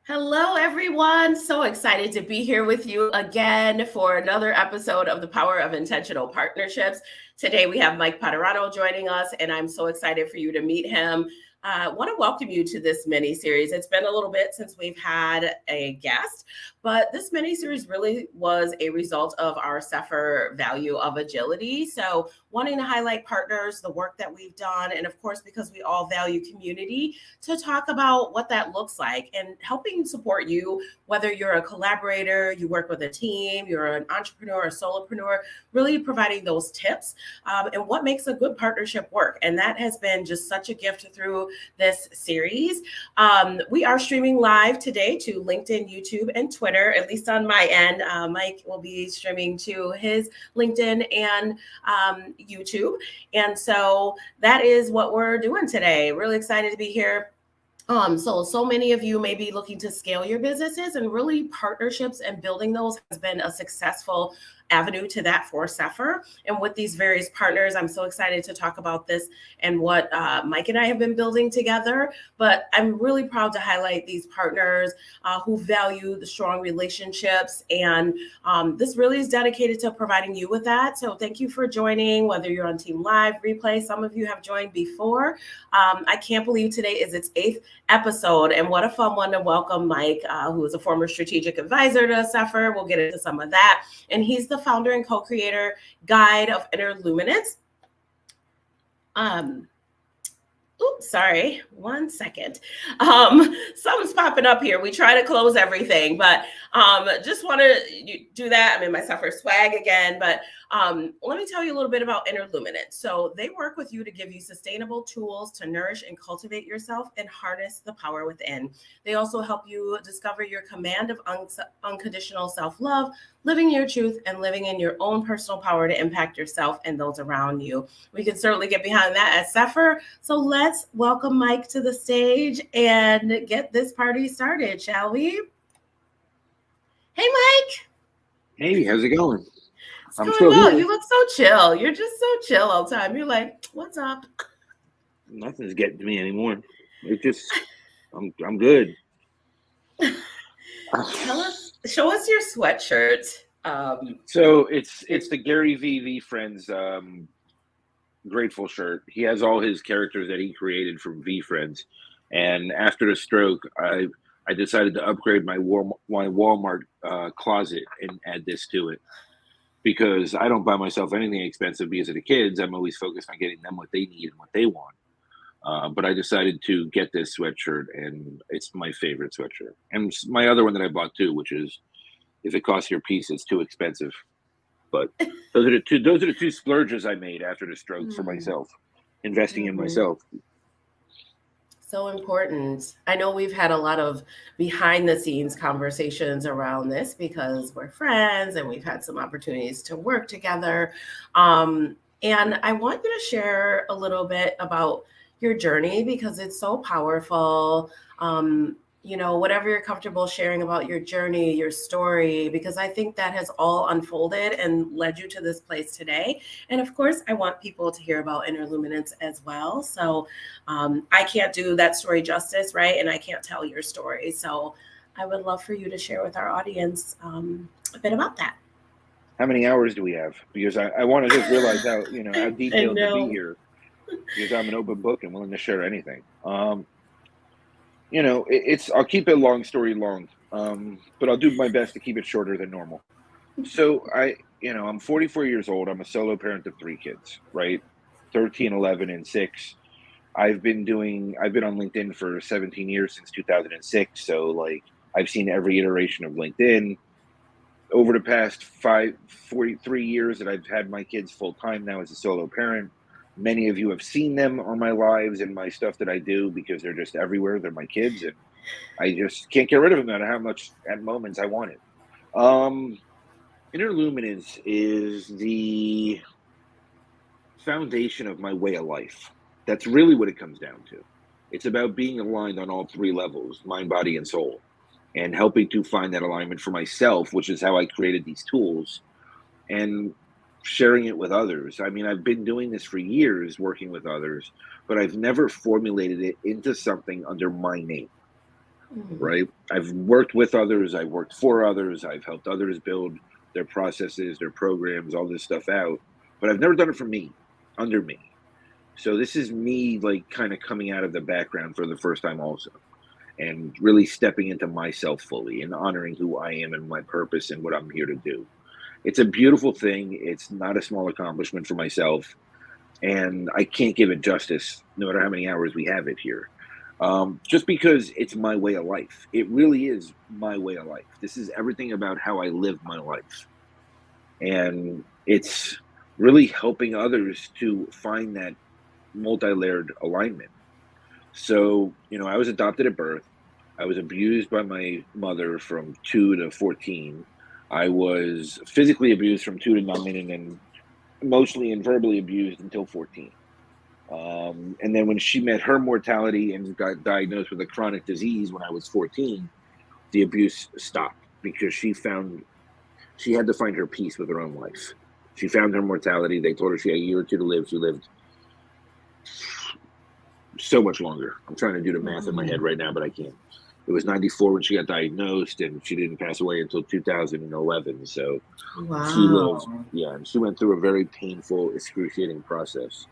Hello, everyone. So excited to be here with you again for another episode of the Power of Intentional Partnerships. Today, we have Mike Padurano joining us, and I'm so excited for you to meet him. I want to welcome you to this mini series. It's been a little bit since we've had a guest, but this mini series really was a result of our CEPHR value of agility. So, wanting to highlight partners, the work that we've done, and of course, because we all value community, to talk about what that looks like and helping support you, whether you're a collaborator, you work with a team, you're an entrepreneur, a solopreneur, really providing those tips and what makes a good partnership work. And that has been just such a gift through this series. We are streaming live today to LinkedIn, YouTube, and Twitter, at least on my end. Mike will be streaming to his LinkedIn and YouTube. And so that is what we're doing today. Really excited to be here. So many of you may be looking to scale your businesses, and really partnerships and building those has been a successful avenue to that for CEPHR. And with these various partners, I'm so excited to talk about this and what Mike and I have been building together. But I'm really proud to highlight these partners who value the strong relationships. And this really is dedicated to providing you with that. So thank you for joining, whether you're on Team Live, Replay. Some of you have joined before. I can't believe today is its 8th episode, and what a fun one to welcome Mike, who is a former strategic advisor to CEPHR. We'll get into some of that. And he's the founder and co-creator guide of Inner Luminance. Oops, sorry, 1 second. Something's popping up here. We try to close everything, but just want to do that. I'm in my CEPHR swag again, but let me tell you a little bit about Inner Luminance. So they work with you to give you sustainable tools to nourish and cultivate yourself and harness the power within. They also help you discover your command of unconditional self-love, living your truth, and living in your own personal power to impact yourself and those around you. We can certainly get behind that at CEPHR. So let's welcome Mike to the stage and get this party started, shall we? Hey, Mike. Hey, how's it going? It's I'm going still well. here. You look so chill. You're just so chill all the time. You're like, what's up? Nothing's getting to me anymore. It just, I'm good. Show us your sweatshirt. So it's the Gary V Friends Grateful shirt. He has all his characters that he created from V Friends, and after the stroke, I decided to upgrade my Walmart closet and add this to it because I don't buy myself anything expensive because of the kids. I'm always focused on getting them what they need and what they want. But I decided to get this sweatshirt, and it's my favorite sweatshirt. And my other one that I bought too, which is if it costs your piece, it's too expensive. But those are the two splurges I made after the stroke for myself, investing in myself. So important. I know we've had a lot of behind the scenes conversations around this because we're friends and we've had some opportunities to work together. And I want you to share a little bit about your journey because it's so powerful. Whatever you're comfortable sharing about your journey, your story, because I think that has all unfolded and led you to this place today. And of course, I want people to hear about Inner Luminance as well. So I can't do that story justice, right? And I can't tell your story. So I would love for you to share with our audience a bit about that. How many hours do we have? Because I want to just realize how detailed to be here. Because I'm an open book and willing to share anything. I'll keep it long story long, but I'll do my best to keep it shorter than normal. So I'm 44 years old. I'm a solo parent of 3 kids, right? 13, 11, and 6. I've been on LinkedIn for 17 years since 2006. So I've seen every iteration of LinkedIn over the past 43 years that I've had my kids full time now as a solo parent. Many of you have seen them on my lives and my stuff that I do because they're just everywhere. They're my kids, and I just can't get rid of them no matter how much at moments I want it. Inner Luminance is the foundation of my way of life. That's really what it comes down to. It's about being aligned on all 3 levels, mind, body, and soul, and helping to find that alignment for myself, which is how I created these tools. And sharing it with others. I mean, I've been doing this for years, working with others, but I've never formulated it into something under my name. right? I've worked with others, I've worked for others, I've helped others build their processes, their programs, all this stuff out, but I've never done it for me, under me. So this is me like kind of coming out of the background for the first time also, and really stepping into myself fully and honoring who I am and my purpose and what I'm here to do. It's a beautiful thing. It's not a small accomplishment for myself, and I can't give it justice no matter how many hours we have it here. Just because it's my way of life. It really is my way of life. This is everything about how I live my life. And it's really helping others to find that multi-layered alignment. So, I was adopted at birth. I was abused by my mother from 2 to 14. I was physically abused from 2 to 9, and then emotionally and verbally abused until 14. And then when she met her mortality and got diagnosed with a chronic disease when I was 14, the abuse stopped because she had to find her peace with her own life. She found her mortality. They told her she had a year or two to live. She lived so much longer. I'm trying to do the math in my head right now, but I can't. It was 94 when she got diagnosed, and she didn't pass away until 2011. So she lived, and she went through a very painful, excruciating process.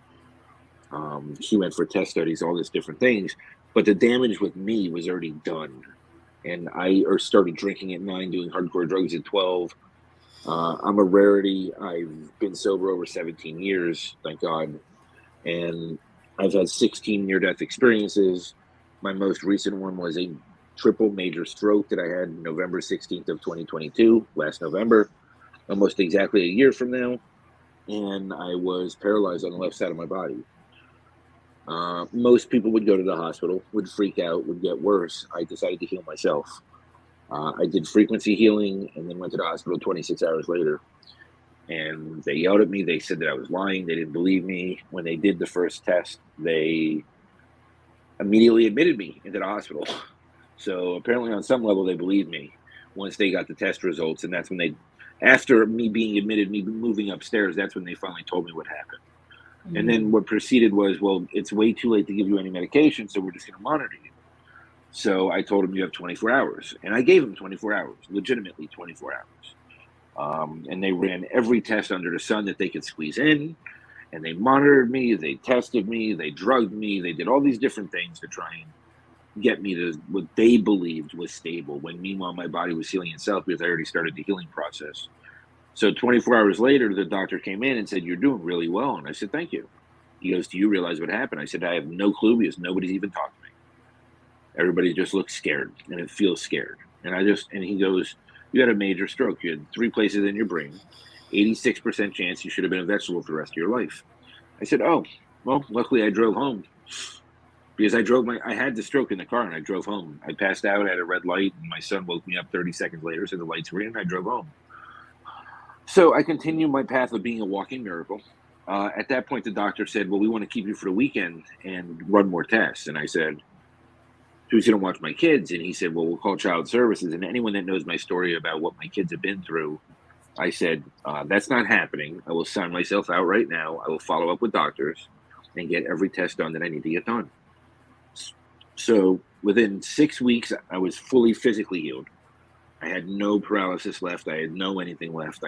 She went for test studies, all these different things, but the damage with me was already done. And I started drinking at 9, doing hardcore drugs at 12. I'm a rarity. I've been sober over 17 years, thank God. And I've had 16 near-death experiences. My most recent one was a triple major stroke that I had November 16th of 2022, last November, almost exactly a year from now. And I was paralyzed on the left side of my body. Most people would go to the hospital, would freak out, would get worse. I decided to heal myself. I did frequency healing and then went to the hospital 26 hours later. And they yelled at me. They said that I was lying. They didn't believe me. When they did the first test, they immediately admitted me into the hospital. So apparently on some level, they believed me once they got the test results. And that's when after me being admitted, me moving upstairs, that's when they finally told me what happened. And then what proceeded was, well, it's way too late to give you any medication, so we're just going to monitor you. So I told them you have 24 hours. And I gave them 24 hours, legitimately 24 hours. And they ran every test under the sun that they could squeeze in. And they monitored me, they tested me, they drugged me, they did all these different things to try and get me to what they believed was stable, when meanwhile my body was healing itself because I already started the healing process. So 24 hours later, the doctor came in and said, "You're doing really well." And I said, "Thank you." He goes, "Do you realize what happened?" I said, "I have no clue because nobody's even talked to me. Everybody just looks scared and it feels scared." And he goes, "You had a major stroke. You had 3 places in your brain, 86% chance you should have been a vegetable for the rest of your life." I said, "Oh, well, luckily I drove home." Because I had the stroke in the car and I drove home. I passed out at a red light and my son woke me up 30 seconds later, so the lights were in and I drove home. So I continued my path of being a walking miracle. At that point, the doctor said, "Well, we want to keep you for the weekend and run more tests." And I said, "Who's going to watch my kids?" And he said, "Well, we'll call child services." And anyone that knows my story about what my kids have been through, I said, "That's not happening. I will sign myself out right now. I will follow up with doctors and get every test done that I need to get done." So within 6 weeks, I was fully physically healed. I had no paralysis left. I had no anything left.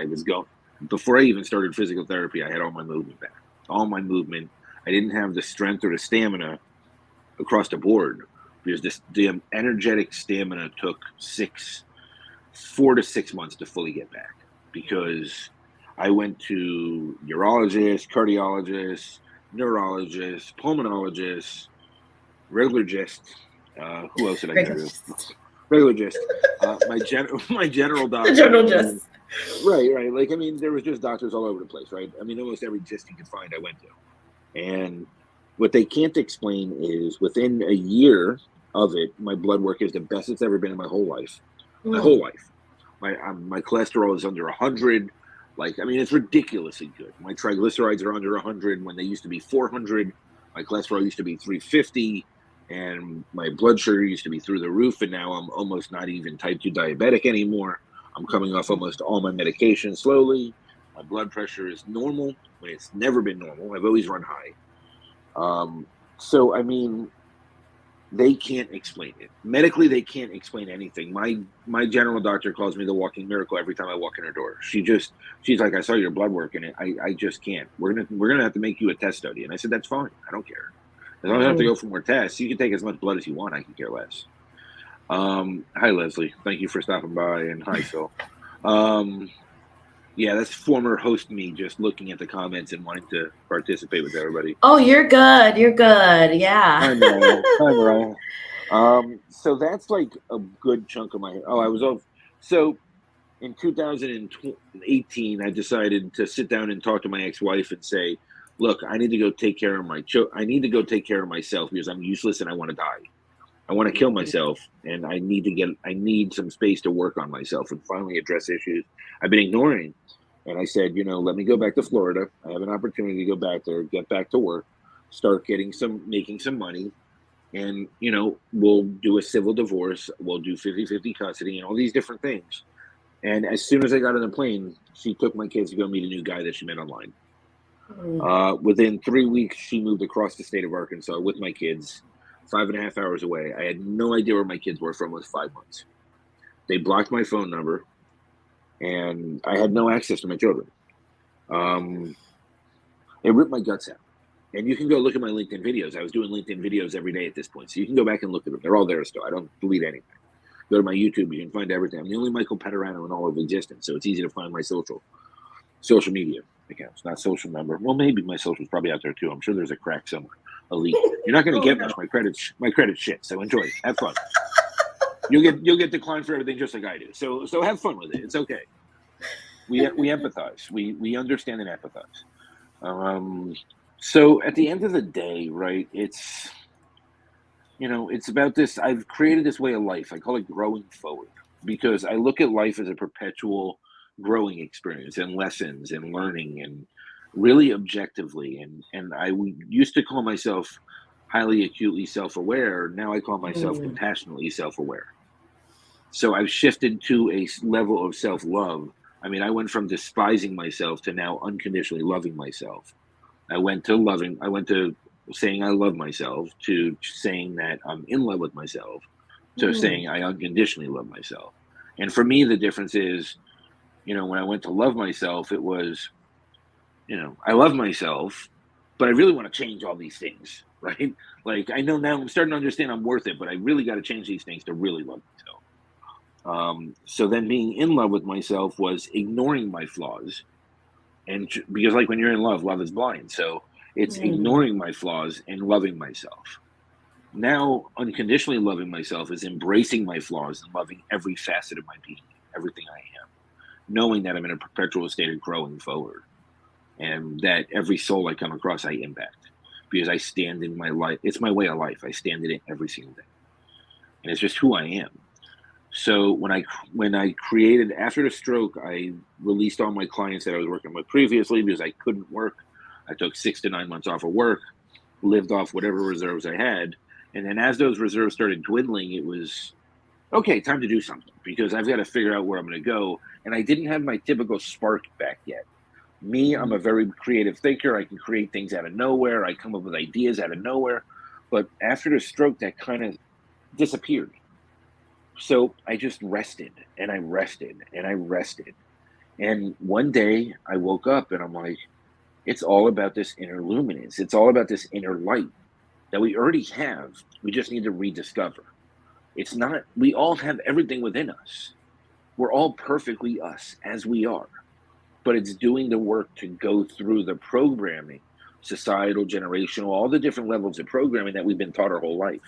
Before I even started physical therapy, I had all my movement back. All my movement. I didn't have the strength or the stamina across the board because the energetic stamina took 4 to 6 months to fully get back, because I went to urologists, cardiologists, neurologists, pulmonologists, regular-gist. Who else did I go to? Regular-gist. My general doctor. The general gist. Right. Like, I mean, there was just doctors all over the place, right? I mean, almost every gist you could find, I went to. And what they can't explain is within a year of it, my blood work is the best it's ever been in my whole life. My whole life. My cholesterol is under 100. Like, I mean, it's ridiculously good. My triglycerides are under 100 when they used to be 400. My cholesterol used to be 350. And my blood sugar used to be through the roof. And now I'm almost not even type 2 diabetic anymore. I'm coming off almost all my medication slowly. My blood pressure is normal when it's never been normal. I've always run high. So, I mean, they can't explain it. Medically, they can't explain anything. My general doctor calls me the walking miracle every time I walk in her door. She's like, I saw your blood work, and I just can't. We're gonna have to make you a test study. And I said, that's fine. I don't care. As long as I have to go for more tests, you can take as much blood as you want. I can care less. Hi, Leslie. Thank you for stopping by, and hi, Phil. Yeah, that's former host me just looking at the comments and wanting to participate with everybody. Oh, you're good. You're good. Yeah. Hi, Mariah. Hi, Mariah. So that's like a good chunk of my. Oh, I was off. So in 2018, I decided to sit down and talk to my ex-wife and say, "Look, I need to go take care of I need to go take care of myself because I'm useless and I want to die. I want to kill myself, and I need some space to work on myself and finally address issues I've been ignoring." And I said, let me go back to Florida. I have an opportunity to go back there, get back to work, start making some money. And, we'll do a civil divorce. We'll do 50-50 custody and all these different things. And as soon as I got on the plane, she took my kids to go meet a new guy that she met online. Within 3 weeks, she moved across the state of Arkansas with my kids, 5.5 hours away. I had no idea where my kids were for almost 5 months. They blocked my phone number, and I had no access to my children. It ripped my guts out. And you can go look at my LinkedIn videos. I was doing LinkedIn videos every day at this point. So you can go back and look at them. They're all there still. I don't delete anything. Go to my YouTube. You can find everything. I'm the only Michael Padurano in all of existence. So it's easy to find my social media accounts, not social number. Well, maybe my social's probably out there too. I'm sure there's a crack somewhere. Elite. You're not going to get much. My credit shit. So enjoy. Have fun. You'll get declined for everything just like I do. So have fun with it. It's okay. We empathize. We understand and empathize. So at the end of the day, right? It's about this. I've created this way of life. I call it growing forward because I look at life as a perpetual growing experience and lessons and learning and really objectively. And I used to call myself highly acutely self-aware. Now I call myself compassionately self-aware. So I've shifted to a level of self-love. I mean, I went from despising myself to now unconditionally loving myself. I went to saying I love myself to saying that I'm in love with myself to saying I unconditionally love myself. And for me, the difference is, when I went to love myself, it was, I love myself, but I really want to change all these things, right? Like I know now I'm starting to understand I'm worth it, but I really got to change these things to really love myself. So then being in love with myself was ignoring my flaws. And because like when you're in love is blind. So it's ignoring my flaws and loving myself. Now, unconditionally loving myself is embracing my flaws and loving every facet of my being, everything I am, knowing that I'm in a perpetual state of growing forward and that every soul I come across, I impact because I stand in my life. It's my way of life. I stand in it every single day. And it's just who I am. So when I created, after the stroke, I released all my clients that I was working with previously because I couldn't work. I took 6 to 9 months off of work, lived off whatever reserves I had. And then as those reserves started dwindling, it was, okay, time to do something because I've got to figure out where I'm going to go. And I didn't have my typical spark back yet. Me, I'm a very creative thinker. I can create things out of nowhere. I come up with ideas out of nowhere. But after the stroke, that kind of disappeared. So I just rested and I rested and I rested. And one day I woke up and I'm like, it's all about this inner luminance. It's all about this inner light that we already have. We just need to rediscover. It's not, we all have everything within us. We're all perfectly us as we are. But it's doing the work to go through the programming, societal, generational, all the different levels of programming that we've been taught our whole life.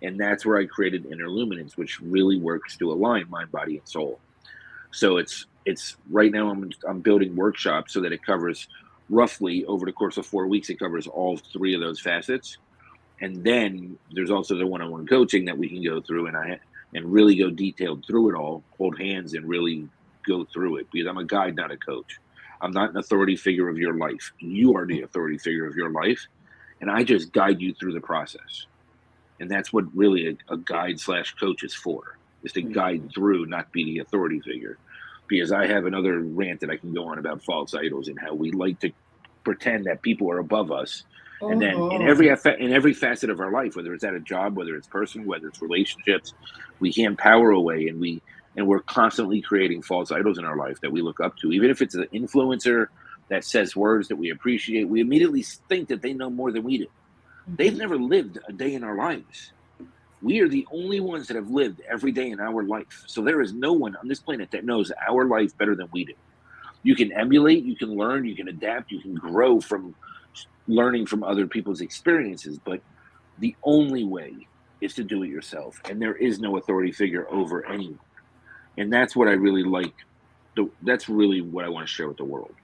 And that's where I created Inner Luminance, which really works to align mind, body, and soul. So it's right now I'm building workshops so that it covers roughly over the course of 4 weeks, it covers all 3 of those facets. And then there's also the one-on-one coaching that we can go through and really go detailed through it all, hold hands and really go through it because I'm a guide, not a coach. I'm not an authority figure of your life. You are the authority figure of your life. And I just guide you through the process. And that's what really a guide/coach is for, is to guide through, not be the authority figure. Because I have another rant that I can go on about false idols and how we like to pretend that people are above us And then in every facet of our life, whether it's at a job, whether it's personal, whether it's relationships, we hand power away, and we're constantly creating false idols in our life that we look up to. Even if it's an influencer that says words that we appreciate, we immediately think that they know more than we do. They've never lived a day in our lives. We are the only ones that have lived every day in our life. So there is no one on this planet that knows our life better than we do. You can emulate, you can learn, you can adapt, you can grow from learning from other people's experiences, but the only way is to do it yourself. And there is no authority figure over anyone. And that's what I really like. That's really what I want to share with the world.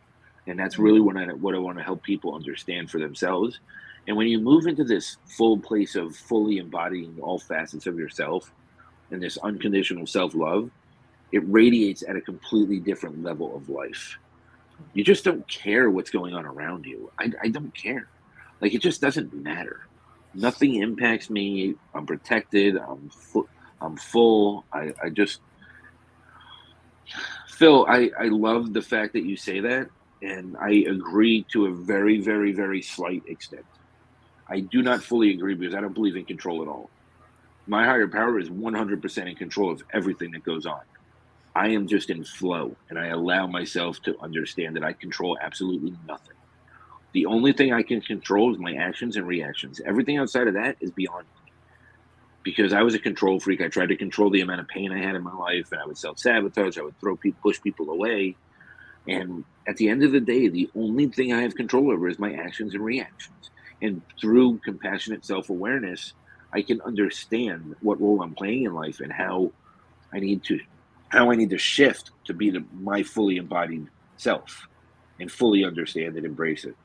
And that's really what I want to help people understand for themselves. And when you move into this full place of fully embodying all facets of yourself and this unconditional self-love, it radiates at a completely different level of life. You just don't care what's going on around you. I don't care. Like, it just doesn't matter. Nothing impacts me. I'm protected. I'm full. I just, Phil, I love the fact that you say that. And I agree to a very, very, very slight extent. I do not fully agree because I don't believe in control at all. My higher power is 100% in control of everything that goes on. I am just in flow, and I allow myself to understand that I control absolutely nothing. The only thing I can control is my actions and reactions. Everything outside of that is beyond me. Because I was a control freak, I tried to control the amount of pain I had in my life, and I would self-sabotage, I would push people away. And at the end of the day, the only thing I have control over is my actions and reactions. And through compassionate self-awareness, I can understand what role I'm playing in life and how I need to shift to be my fully embodied self and fully understand and embrace it.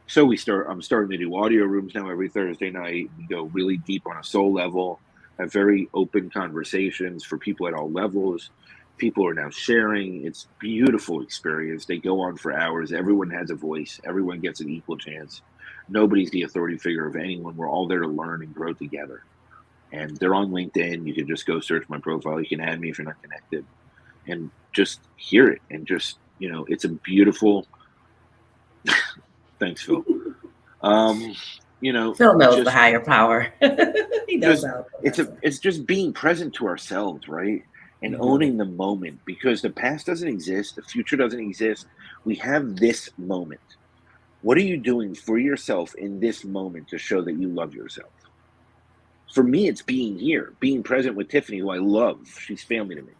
So I'm starting to do audio rooms now every Thursday night. We go really deep on a soul level, have very open conversations for people at all levels. People are now sharing. It's a beautiful experience. They go on for hours. Everyone has a voice. Everyone gets an equal chance. Nobody's the authority figure of anyone. We're all there to learn and grow together. And they're on LinkedIn. You can just go search my profile. You can add me if you're not connected. And just hear it. And just, it's a beautiful... Thanks, Phil. Phil knows the higher power. He knows how. It's just being present to ourselves, right? And owning the moment, because the past doesn't exist. The future doesn't exist. We have this moment. What are you doing for yourself in this moment to show that you love yourself? For me, it's being here, being present with Tiffany, who I love. She's family to me.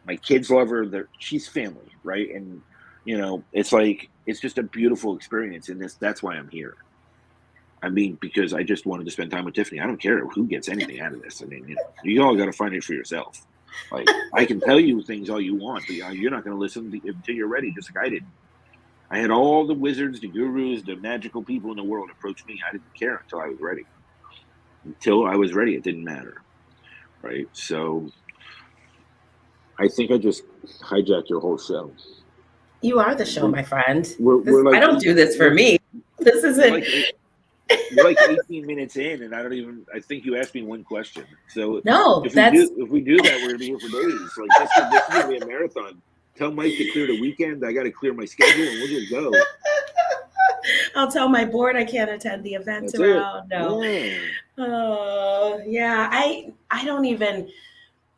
My kids love her. She's family, right? And, it's just a beautiful experience. And that's why I'm here. I mean, because I just wanted to spend time with Tiffany. I don't care who gets anything out of this. I mean, you all got to find it for yourself. Like, I can tell you things all you want, but you're not going to listen until you're ready, just like I did. I had all the wizards, the gurus, the magical people in the world approach me. I didn't care until I was ready. Until I was ready, it didn't matter, right? So I think I just hijacked your whole show. You are the show, my friend. I don't do this for me. This isn't... We're like 18 minutes in, and I think you asked me one question. So no, if we do that, we're going to be here for days. Like, this is going to be a marathon. Tell Mike to clear the weekend. I got to clear my schedule, and we'll just go. I'll tell my board I can't attend the events around. No. Yeah. I don't even...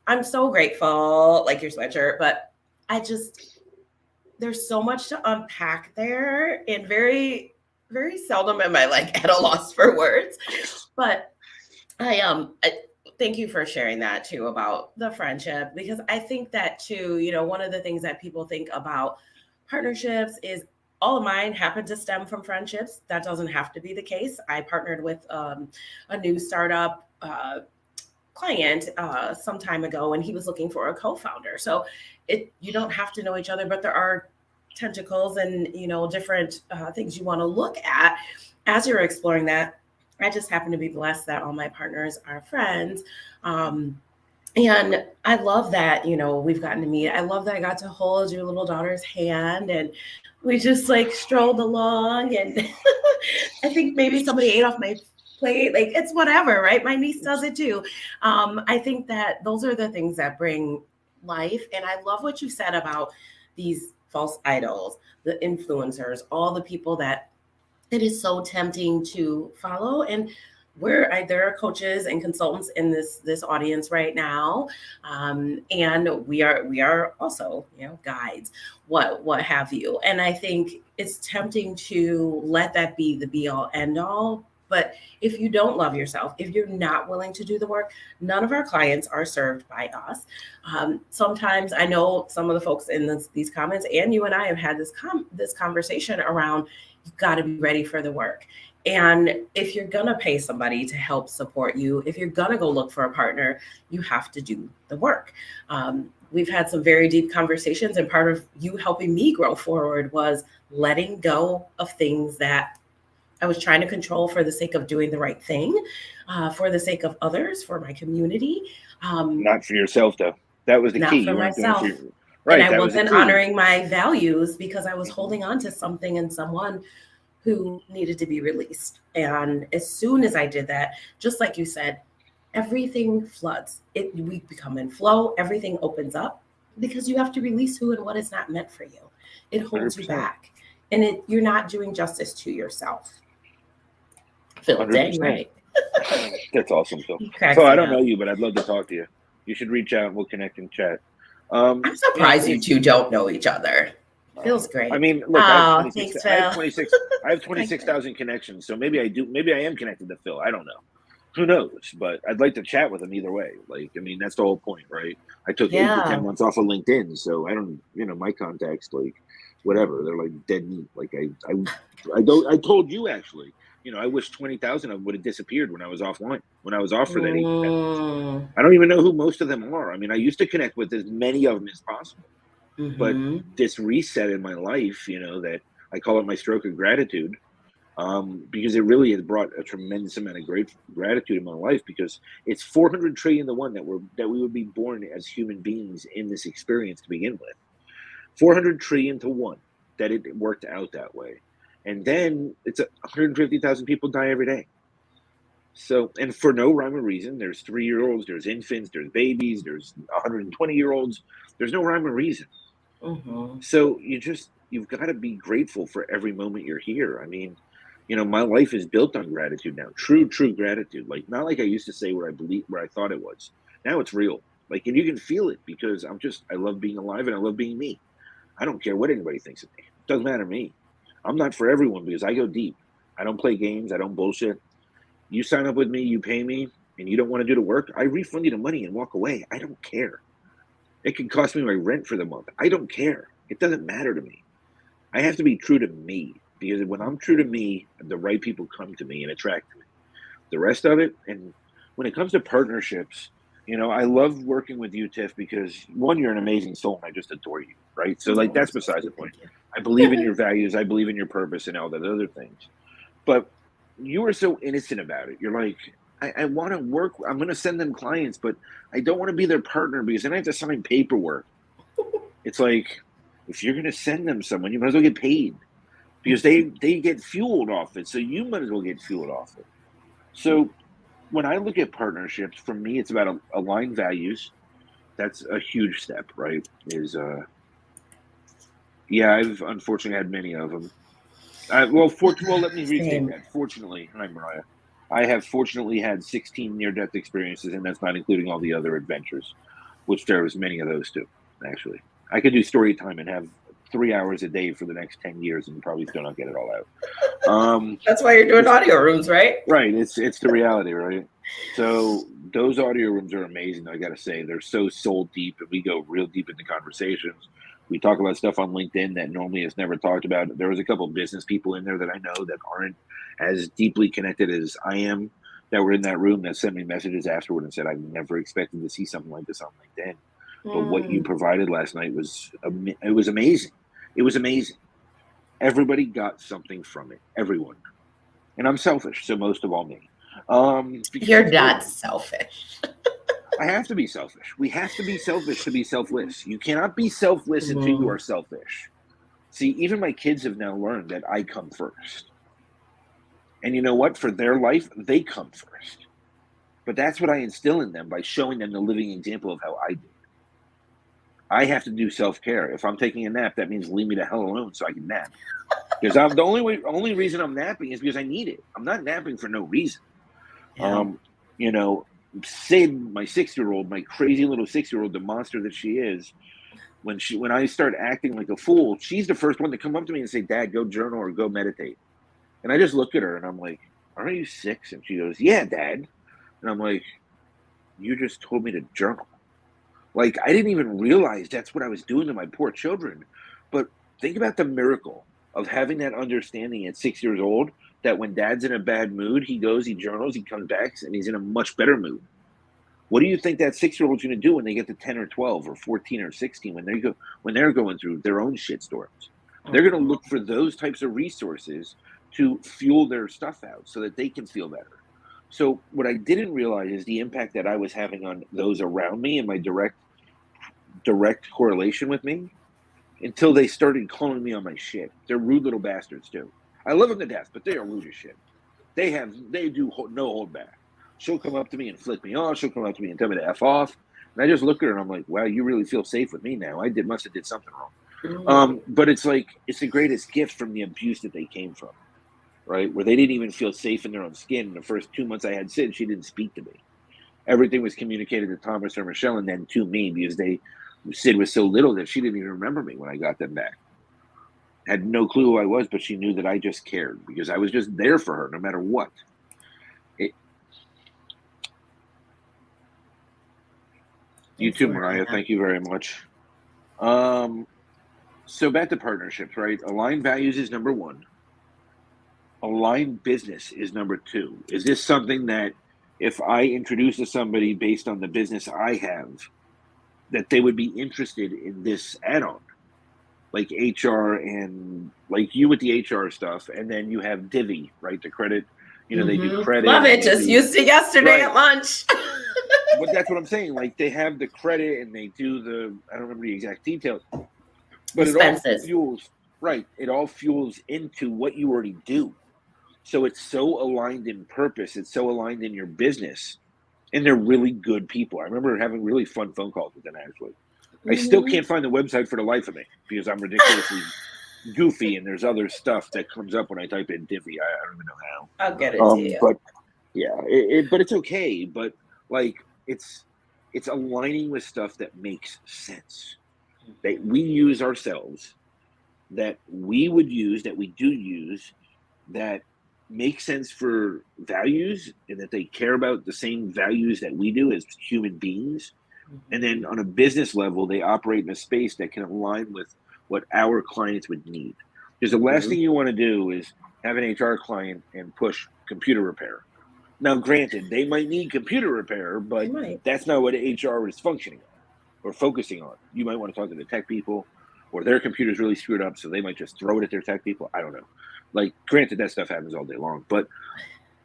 I'm so grateful, like your sweatshirt, but there's so much to unpack there, and very, very seldom am I at a loss for words. But I thank you for sharing that too about the friendship, because I think that too, one of the things that people think about partnerships is all of mine happen to stem from friendships. That doesn't have to be the case. I partnered with a new startup client some time ago, and he was looking for a co-founder. So you don't have to know each other, but there are tentacles and different things you want to look at as you're exploring that. I just happen to be blessed that all my partners are friends, and I love that we've gotten to meet. I love that I got to hold your little daughter's hand, and we just strolled along, and I think maybe somebody ate off my plate. It's whatever, right? My niece does it too. I think that those are the things that bring life. And I love what you said about these false idols, the influencers, all the people that it is so tempting to follow. And there are coaches and consultants in this audience right now, and we are also, guides, what have you. And I think it's tempting to let that be the be all end all. But if you don't love yourself, if you're not willing to do the work, none of our clients are served by us. Sometimes I know some of the folks in these comments, and you and I have had this conversation around, you've got to be ready for the work. And if you're going to pay somebody to help support you, if you're going to go look for a partner, you have to do the work. We've had some very deep conversations, and part of you helping me grow forward was letting go of things that I was trying to control for the sake of doing the right thing, for the sake of others, for my community. Not for yourself, though. That was the key. Not for You weren't doing it for myself. your, And right. I That was the wasn't key. honoring my values because I was Mhm. holding on to something and someone who needed to be released. And as soon as I did that, just like you said, everything floods. We become in flow, everything opens up because you have to release who and what is not meant for you. It holds you 100%. back. And you're not doing justice to yourself. Phil, dang 100%. right. That's awesome, Phil. He cracks Phil, I me don't up. know you, but I'd love to talk to you. You should reach out and we'll connect and chat. I'm surprised you And two don't know each other. Feels I great. mean, look, Oh, thanks, Phil. I have Thanks, 26,000 connections. So maybe I am connected to Phil. I don't know. Who knows? But I'd like to chat with him either way. Like, I mean, that's the whole point, right? I took 8 to 10 Yeah. months off of LinkedIn. So I don't, my contacts, like, whatever, they're like dead meat. Like I told you actually, I wish 20,000 of them would have disappeared when I was offline, when I was off for that 8 to 10 months. Mm. I don't even know who most of them are. I mean, I used to connect with as many of them as possible. But Mm-hmm. this reset in my life, that I call it my stroke of gratitude, because it really has brought a tremendous amount of great gratitude in my life, because it's 400 trillion to one that we would be born as human beings in this experience to begin with. 400 trillion to one that it worked out that way. And then it's 150,000 people die every day. So, and for no rhyme or reason, there's 3-year-olds, there's infants, there's babies, there's 120-year-olds. There's no rhyme or reason. Mm-hmm. So you've got to be grateful for every moment you're here. I mean, my life is built on gratitude now. True gratitude. Like, not like I used to say where I thought it was. Now it's real. Like, and you can feel it, because I love being alive and I love being me. I don't care what anybody thinks of me. It doesn't matter to me. I'm not for everyone, because I go deep. I don't play games. I don't bullshit. You sign up with me, you pay me, and you don't want to do the work, I refund you the money and walk away. I don't care. It can cost me my rent for the month. I don't care. It doesn't matter to me. I have to be true to me, because when I'm true to me, the right people come to me and attract me. The rest of it, and when it comes to partnerships, I love working with you, Tiff, because one, you're an amazing soul and I just adore you, right? So, like, Oh, that's that's so besides the sweet. point. Thank you. I believe in your values, I believe in your purpose and all that other things. But you are so innocent about it. You're like, I want to work, I'm going to send them clients, but I don't want to be their partner, because then I have to sign paperwork. It's like, if you're going to send them someone, you might as well get paid, because they get fueled off it. So you might as well get fueled off it. So when I look at partnerships, for me, it's about aligned values. That's a huge step, right? Yeah, I've unfortunately had many of them. Let me restate Same. that. Fortunately, hi, Mariah. I have fortunately had 16 near-death experiences, and that's not including all the other adventures, which there was many of those too, actually. I could do story time and have 3 hours a day for the next 10 years and probably still not get it all out. That's why you're doing audio rooms, right? Right. It's the reality, right? So those audio rooms are amazing. I got to say, they're so soul deep, and we go real deep into conversations. We talk about stuff on LinkedIn that normally is never talked about. There was a couple of business people in there that I know that aren't as deeply connected as I am, that were in that room, that sent me messages afterward and said, "I never expected to see something like this on LinkedIn, but what you Mm. provided last night it was amazing. It was amazing. Everybody got something from it. Everyone." And I'm selfish, so most of all me, because You're it's not working. selfish. I have to be selfish. We have to be selfish to be selfless. You cannot be selfless until you Mm. are selfish. See, even my kids have now learned that I come first. And you know what? For their life, they come first. But that's what I instill in them by showing them the living example of how I did. I have to do self-care. If I'm taking a nap, that means leave me the hell alone so I can nap. Because I'm the only reason I'm napping is because I need it. I'm not napping for no reason. Yeah. You know, Sid, my 6-year-old, my crazy little 6-year-old, the monster that she is, when I start acting like a fool, she's the first one to come up to me and say, "Dad, go journal or go meditate." And I just look at her and I'm like, "Aren't you 6?" And she goes, "Yeah, Dad." And I'm like, "You just told me to journal." Like, I didn't even realize that's what I was doing to my poor children. But think about the miracle of having that understanding at 6 years old, that when Dad's in a bad mood, he goes, he journals, he comes back, and he's in a much better mood. What do you think that 6-year-old's going to do when they get to 10 or 12 or 14 or 16, when they're going through their own shit storms? They're going to Mhm. look for those types of resources to fuel their stuff out so that they can feel better. So what I didn't realize is the impact that I was having on those around me and my direct correlation with me, until they started calling me on my shit. They're rude little bastards too. I love them to death, but they are rude as shit. They do no hold back. She'll come up to me and flick me off. She'll come up to me and tell me to F off. And I just look at her and I'm like, wow, you really feel safe with me now. Must have did something wrong. Mhm. But it's like, it's the greatest gift from the abuse that they came from, right? Where they didn't even feel safe in their own skin. The first 2 months I had Sid, she didn't speak to me. Everything was communicated to Thomas or Michelle and then to me, because Sid was so little that she didn't even remember me when I got them back. Had no clue who I was, but she knew that I just cared because I was just there for her no matter what. It, you Thanks too, for sharing Mariah. that. Thank you very much. So back to partnerships, right? Aligned values is number one. Aligned business is number two. Is this something that if I introduce to somebody based on the business I have, that they would be interested in this add-on? Like HR and like you with the HR stuff, and then you have Divvy, right? The credit, they do credit Love and it. they Just do used it yesterday right. at lunch. But that's what I'm saying. Like they have the credit and they do I don't remember the exact details, but it all Expenses. fuels, right. It all fuels into what you already do. So it's so aligned in purpose. It's so aligned in your business. And they're really good people. I remember having really fun phone calls with them, actually. I still Mhm. can't find the website for the life of me because I'm ridiculously goofy and there's other stuff that comes up when I type in Divvy. I don't even know I'll get it how. to you. But yeah, but it's okay. But like, it's it's aligning with stuff that makes sense, that we use ourselves, that we would use, that we do use, that make sense for values, and that they care about the same values that we do as human beings. And then Mhm. on a business level, they operate in a space that can align with what our clients would need. Because the last thing Mhm. you want to do is have an HR client and push computer repair. Now, granted, they might need computer repair, They but might. that's not what HR is functioning on or focusing on. You might want to talk to the tech people, or their computer's really screwed up, so they might just throw it at their tech people. I don't know. Like, granted, that stuff happens all day long, but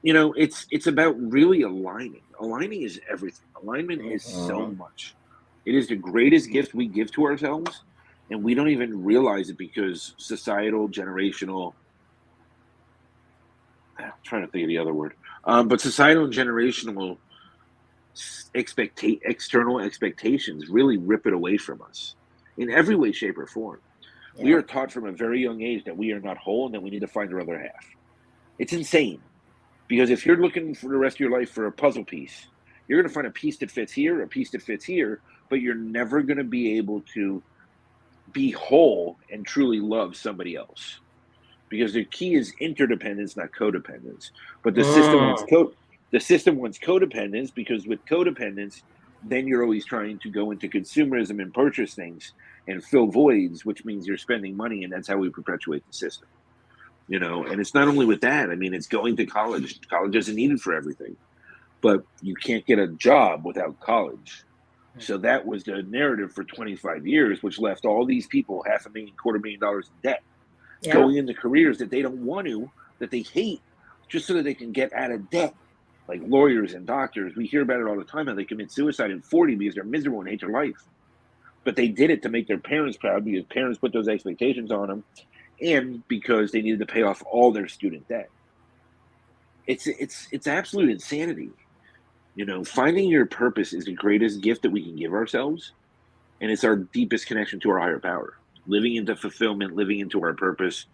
it's about really aligning. Aligning is everything. Alignment is so Mhm. much. It is the greatest gift we give to ourselves, and we don't even realize it because societal, generational. I'm trying to think of the other word, but societal and generational external expectations really rip it away from us in every way, shape, or form. We Yeah. are taught from a very young age that we are not whole and that we need to find our other half. It's insane. Because if you're looking for the rest of your life for a puzzle piece, you're going to find a piece that fits here, a piece that fits here, but you're never going to be able to be whole and truly love somebody else. Because the key is interdependence, not codependence. But Mm. the system wants codependence, because with codependence, then you're always trying to go into consumerism and purchase things and fill voids, which means you're spending money, and that's how we perpetuate the system. And it's not only with that. I mean, it's going to college. College isn't needed for everything, but you can't get a job without college. So that was the narrative for 25 years, which left all these people half a million, $250,000 in debt, Yeah. going into careers that they don't want to, that they hate, just so that they can get out of debt. Like lawyers and doctors, we hear about it all the time, how they commit suicide at 40 because they're miserable and hate their life. But they did it to make their parents proud, because parents put those expectations on them, and because they needed to pay off all their student debt. It's absolute insanity. Finding your purpose is the greatest gift that we can give ourselves, And it's our deepest connection to our higher power, living into fulfillment, living into our purpose,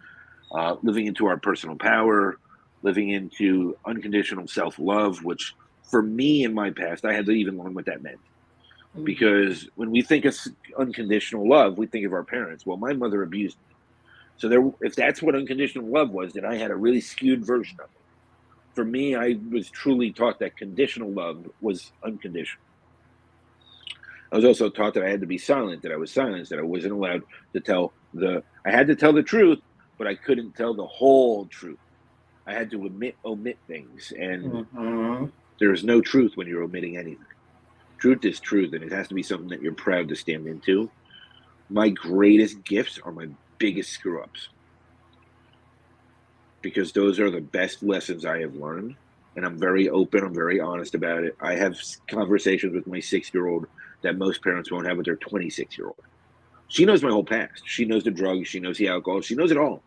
living into our personal power, living into unconditional self-love, which for me in my past, I had to even learn what that meant. Because when we think of unconditional love, we think of our parents. Well, my mother abused me. So if that's what unconditional love was, then I had a really skewed version of it. For me, I was truly taught that conditional love was unconditional. I was also taught that I had to be silent, that I was silenced, that I wasn't allowed to I had to tell the truth, but I couldn't tell the whole truth. I had to omit things, and there's no truth when you're omitting anything. Truth is truth, and it has to be something that you're proud to stand into. My greatest gifts are my biggest screw-ups, because those are the best lessons I have learned, and I'm very open, I'm very honest about it. I have conversations with my 6-year-old that most parents won't have with their 26-year-old. She knows my whole past. She knows the drugs, she knows the alcohol, she knows it all.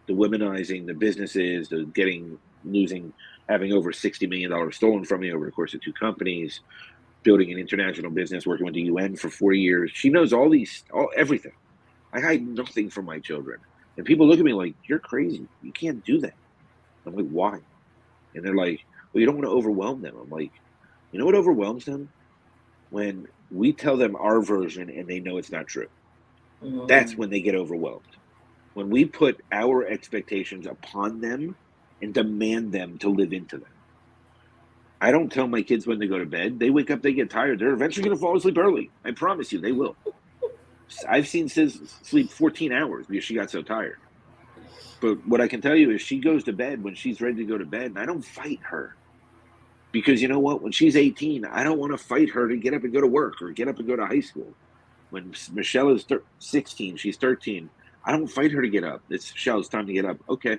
The womanizing, the businesses, having over $60 million stolen from me over the course of 2 companies, building an international business, working with the UN for 4 years. She knows everything. I hide nothing from my children. And people look at me like, you're crazy. You can't do that. I'm like, why? And they're like, well, you don't want to overwhelm them. I'm like, you know what overwhelms them? When we tell them our version and they know it's not true. That's when they get overwhelmed. When we put our expectations upon them and demand them to live into them. I don't tell my kids when they go to bed. They wake up, they get tired. They're eventually going to fall asleep early. I promise you, they will. I've seen Sis sleep 14 hours because she got so tired. But what I can tell you is she goes to bed when she's ready to go to bed, and I don't fight her. Because you know what? When she's 18, I don't want to fight her to get up and go to work or get up and go to high school. When Michelle is 16, she's 13. I don't fight her to get up. It's Michelle, it's time to get up. Okay.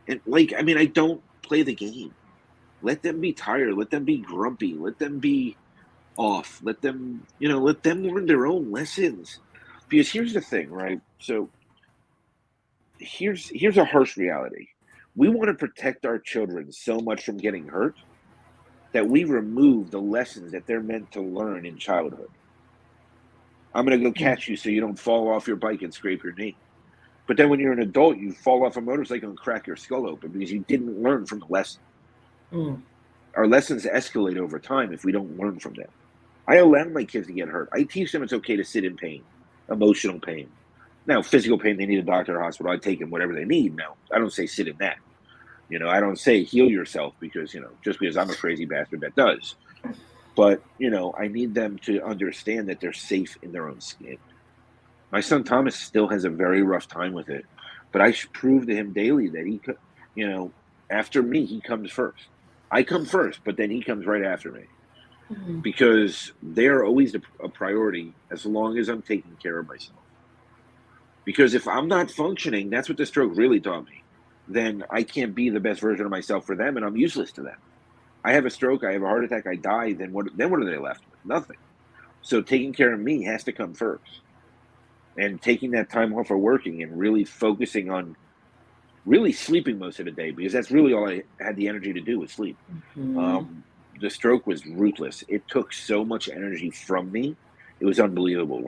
And I don't play the game. Let them be tired. Let them be grumpy. Let them be off. Let them learn their own lessons. Because here's the thing, right? So here's a harsh reality. We want to protect our children so much from getting hurt that we remove the lessons that they're meant to learn in childhood. I'm going to go catch you so you don't fall off your bike and scrape your knee. But then when you're an adult, you fall off a motorcycle and crack your skull open because you didn't learn from the lesson. Our lessons escalate over time if we don't learn from them. I allow my kids to get hurt. I teach them it's okay to sit in pain, emotional pain. Now, physical pain, they need a doctor or hospital. I take them whatever they need. Now, I don't say sit in that. I don't say heal yourself because, just because I'm a crazy bastard that does. But, I need them to understand that they're safe in their own skin. My son Thomas still has a very rough time with it. But I should prove to him daily that he could, after me, he comes first. I come first, but then he comes right after me. Because they're always a priority as long as I'm taking care of myself. Because if I'm not functioning, that's what the stroke really taught me. Then I can't be the best version of myself for them, and I'm useless to them. I have a stroke, I have a heart attack, I die, then what are they left with? Nothing. So taking care of me has to come first. And taking that time off of working and really focusing on really sleeping most of the day, because that's really all I had the energy to do was sleep. The stroke was ruthless. It took so much energy from me. It was unbelievable.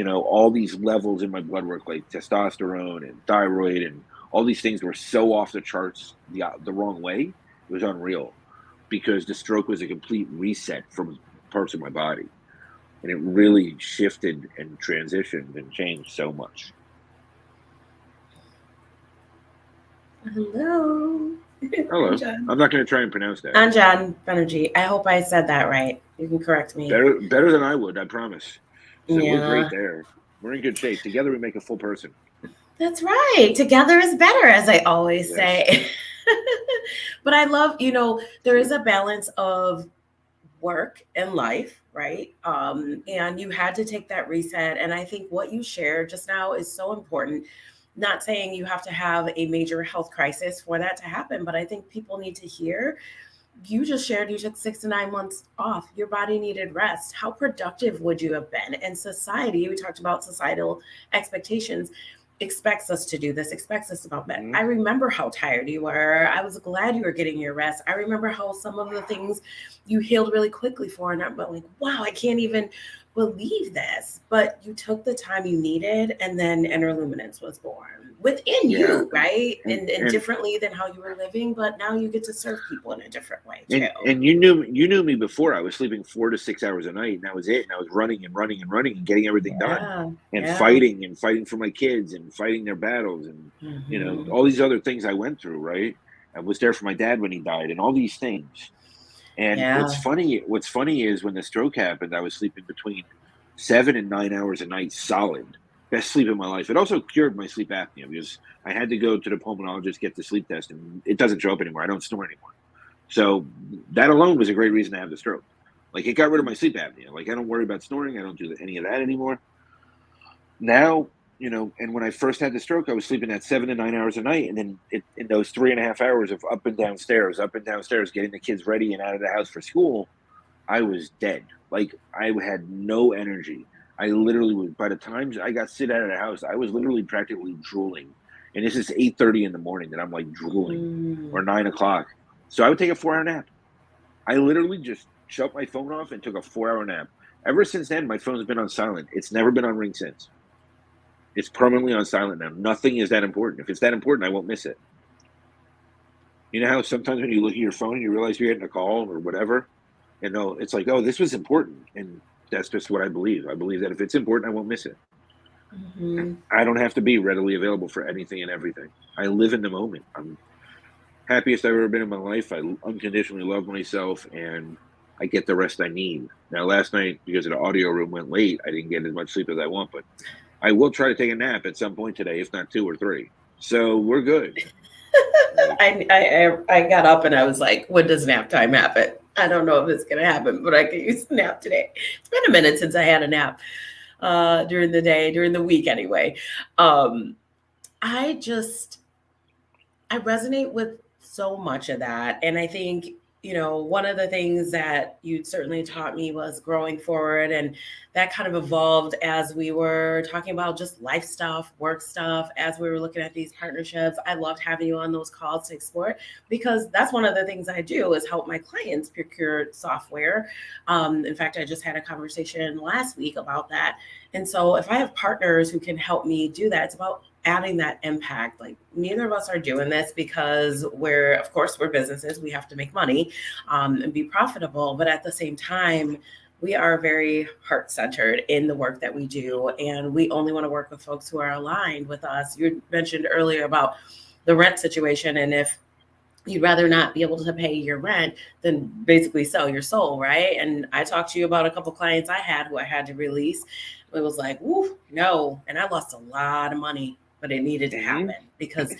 All these levels in my blood work, like testosterone and thyroid and all these things were so off the charts the wrong way. It was unreal because the stroke was a complete reset from parts of my body. And it really shifted and transitioned and changed so much. Hello. Hello. I'm not going to try and pronounce that. Anjan Banerjee. I hope I said that right. You can correct me. Better than I would, I promise. So we're great there. We're in good shape. Together we make a full person. That's right. Together is better, as I always say. But I love, there is a balance of work and life, right? And you had to take that reset. And I think what you shared just now is so important. Not saying you have to have a major health crisis for that to happen, but I think people need to hear. You just shared you took 6 to 9 months off. Your body needed rest. How productive would you have been? And society, we talked about societal expectations. expects us to do this, expects us about that. Mhm. I remember how tired you were. I was glad you were getting your rest. I remember how some of the things you healed really quickly for, and I'm like, wow, I can't even believe this. But you took the time you needed, and then Interluminance was born within Yeah, you, right? and And and differently than how you were living, but now you get to serve people in a different way too. and you knew me before. I was sleeping 4 to 6 hours a night, and that was it. And I was running and running and running and getting everything done, Yeah, and yeah. fighting for my kids and fighting their battles, and Hmm. all these other things I went through. Right, I was there for my dad when he died, and all these things. And what's Yeah. funny, what's funny is when the stroke happened, I was sleeping between 7 and 9 hours a night, solid. Best sleep in my life. It also cured my sleep apnea because I had to go to the pulmonologist, get the sleep test, and it doesn't show up anymore. I don't snore anymore. So that alone was a great reason to have the stroke. Like it got rid of my sleep apnea. Like I don't worry about snoring. I don't do any of that anymore. Now, and when I first had the stroke, I was sleeping at 7 to 9 hours a night, and then in those 3.5 hours of up and downstairs, getting the kids ready and out of the house for school, I was dead. Like I had no energy. I literally was. By the time I got sit out of the house, I was literally practically drooling. And this is 8:30 in the morning that I'm like drooling, or Mm. 9 o'clock. So I would take a 4 hour nap. I literally just shut my phone off and took a 4 hour nap. Ever since then, my phone's been on silent. It's never been on ring since. It's permanently on silent now. Nothing is that important. If it's that important, I won't miss it. You know how sometimes when you look at your phone and you realize you're getting a call or whatever, and no, it's like, oh, this was important, and that's just what I believe. I believe that if it's important, I won't miss it. Hmm. I don't have to be readily available for anything and everything. I live in the moment. I'm happiest I've ever been in my life. I unconditionally love myself, and I get the rest I need. Now, last night, because the audio room went late, I didn't get as much sleep as I want, but I will try to take a nap at some point today, if not 2 or 3. So we're good. Like, I got up and I was like, when does nap time happen? I don't know if it's gonna happen, but I could use a nap today. It's been a minute since I had a nap during the day, during the week anyway. Um, I just I resonate with so much of that. And I think, one of the things that you certainly taught me was growing forward. And that kind of evolved as we were talking about just life stuff, work stuff, as we were looking at these partnerships. I loved having you on those calls to explore it because that's one of the things I do is help my clients procure software. In fact, I just had a conversation last week about that. And so if I have partners who can help me do that, it's about adding that impact. Like neither of us are doing this because of course we're businesses, we have to make money and be profitable, but at the same time we are very heart-centered in the work that we do, and we only want to work with folks who are aligned with us. You mentioned earlier about the rent situation, and if you'd rather not be able to pay your rent than basically sell your soul, right? And I talked to you about a couple clients I had who I had to release. It was like, woo, no. And I lost a lot of money, but it needed to mhm. happen because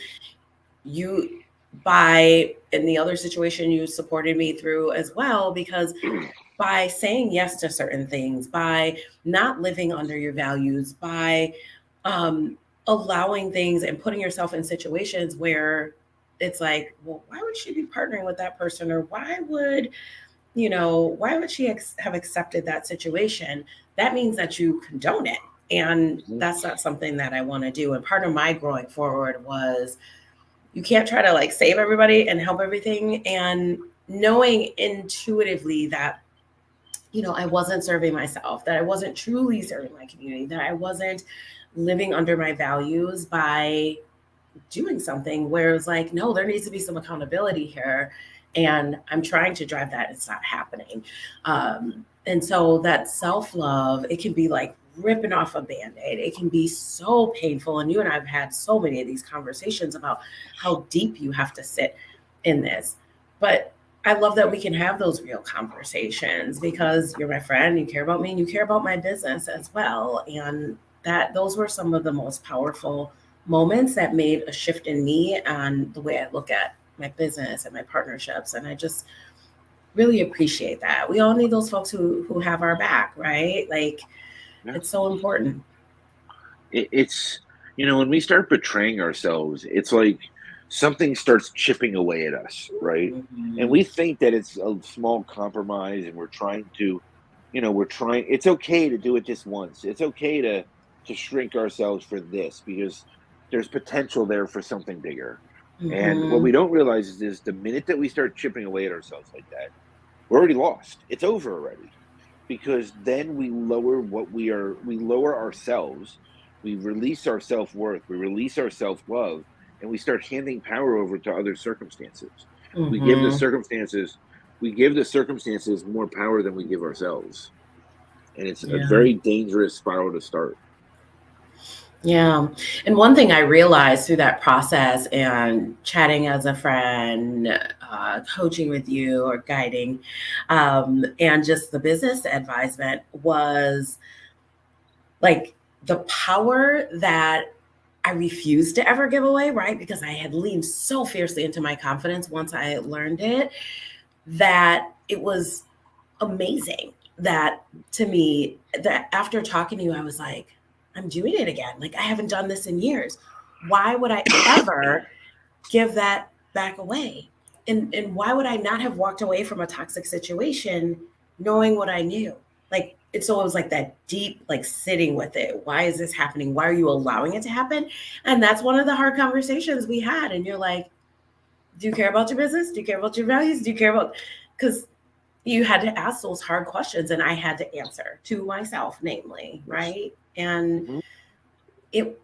you, in the other situation, you supported me through as well, because by saying yes to certain things, by not living under your values, by allowing things and putting yourself in situations where it's like, well, why would she be partnering with that person? Or why would she have accepted that situation? That means that you condone it. And Mhm. that's not something that I want to do. And part of my growing forward was you can't try to like save everybody and help everything. And knowing intuitively that I wasn't serving myself, that I wasn't truly serving my community, that I wasn't living under my values by doing something where it's like, no, there needs to be some accountability here. And I'm trying to drive that. It's not happening. And so that self love, it can be like ripping off a band aid. It can be so painful. And you and I have had so many of these conversations about how deep you have to sit in this. But I love that we can have those real conversations because you're my friend, you care about me, and you care about my business as well. And those were some of the most powerful moments that made a shift in me and the way I look at my business and my partnerships. And I just really appreciate that. We all need those folks who have our back, right? Like Yeah. it's so important. It's when we start betraying ourselves, it's like something starts chipping away at us, right? And Mhm. we think that it's a small compromise, and we're trying to, we're trying. It's okay to do it just once. It's okay to shrink ourselves for this because there's potential there for something bigger. And what Mm-hmm. we don't realize is the minute that we start chipping away at ourselves like that, we're already lost. It's over already. Because then we lower ourselves, we release our self-worth, we release our self-love, and we start handing power over to other circumstances. We give the Mm-hmm. circumstances, we give the circumstances more power than we give ourselves. And it's a Yeah. very dangerous spiral to start. Yeah. And one thing I realized through that process and chatting as a friend, coaching with you or guiding, and just the business advisement was like the power that I refused to ever give away, right? Because I had leaned so fiercely into my confidence once I learned it, that it was amazing that to me, that after talking to you, I was like, I'm doing it again. Like, I haven't done this in years. Why would I ever give that back away? And why would I not have walked away from a toxic situation knowing what I knew? Like, it's always like that deep, like sitting with it. Why is this happening? Why are you allowing it to happen? And that's one of the hard conversations we had. And you're like, do you care about your business? Do you care about your values? Do you care about, because you had to ask those hard questions and I had to answer to myself, namely, Yes. right? And Mm-hmm. it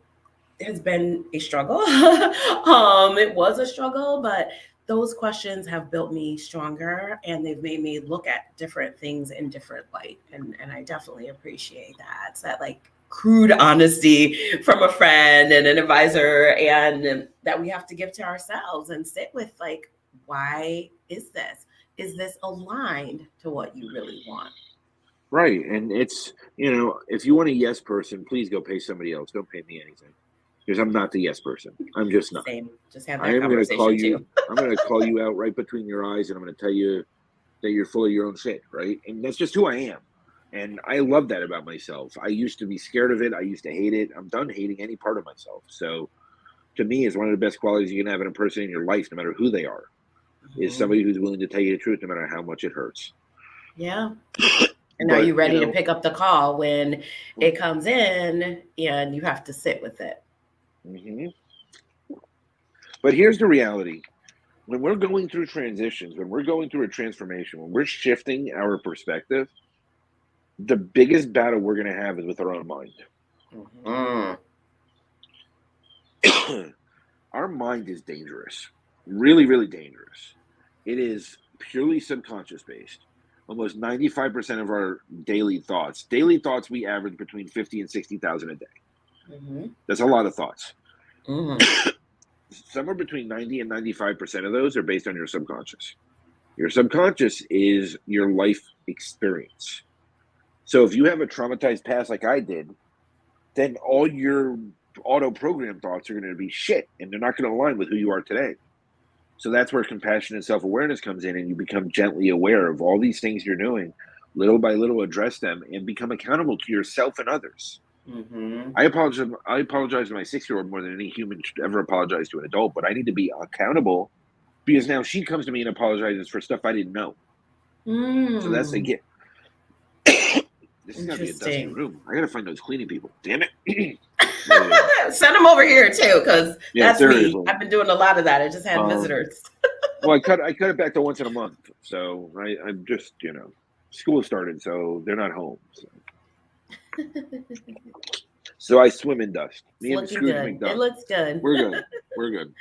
has been a struggle. It was a struggle, but those questions have built me stronger and they've made me look at different things in different light. And I definitely appreciate that. It's that like crude honesty from a friend and an advisor, and that we have to give to ourselves and sit with like, why is this? Is this aligned to what you really want? Right. And it's, if you want a yes person, please go pay somebody else. Don't pay me anything. Because I'm not the yes person. I'm just not. Same. Just had I that am going to call conversation too. you. I'm going to call you out right between your eyes, and I'm going to tell you that you're full of your own shit, right? And that's just who I am. And I love that about myself. I used to be scared of it. I used to hate it. I'm done hating any part of myself. So to me, it's one of the best qualities you can have in a person in your life, no matter who they are, is Mhm. somebody who's willing to tell you the truth, no matter how much it hurts. Yeah. And are But you ready to pick up the call when it comes in and you have to sit with it? mhm. But here's the reality: when we're going through transitions, when we're going through a transformation, when we're shifting our perspective, the biggest battle we're going to have is with our own mind. Mm-hmm. Our mind is dangerous, really, really dangerous. It is purely subconscious based. Almost 95% of our daily thoughts, we average between 50 and 60,000 a day. Mm-hmm. That's a lot of thoughts. Mm-hmm. Somewhere between 90 and 95% of those are based on your subconscious. Your subconscious is your life experience. So if you have a traumatized past like I did, then all your auto program thoughts are going to be shit and they're not going to align with who you are today. So that's where compassion and self awareness comes in, and you become gently aware of all these things you're doing, little by little, address them and become accountable to yourself and others. Mm-hmm. I apologize to my 6-year-old more than any human should ever apologize to an adult, but I need to be accountable because now she comes to me and apologizes for stuff I didn't know. So that's the Mm. gift. This has got to be a dusty Interesting. room. I got to find those cleaning people. Damn it. Send them over here too, because Yeah, that's me. seriously. I've been doing a lot of that. I just had Um, visitors. well, I cut it back to once in a month. So I'm just, school started, so they're not home. So I swim in dust. It's Me and looking Scrooge good. It McDuck. looks good. We're good. We're good.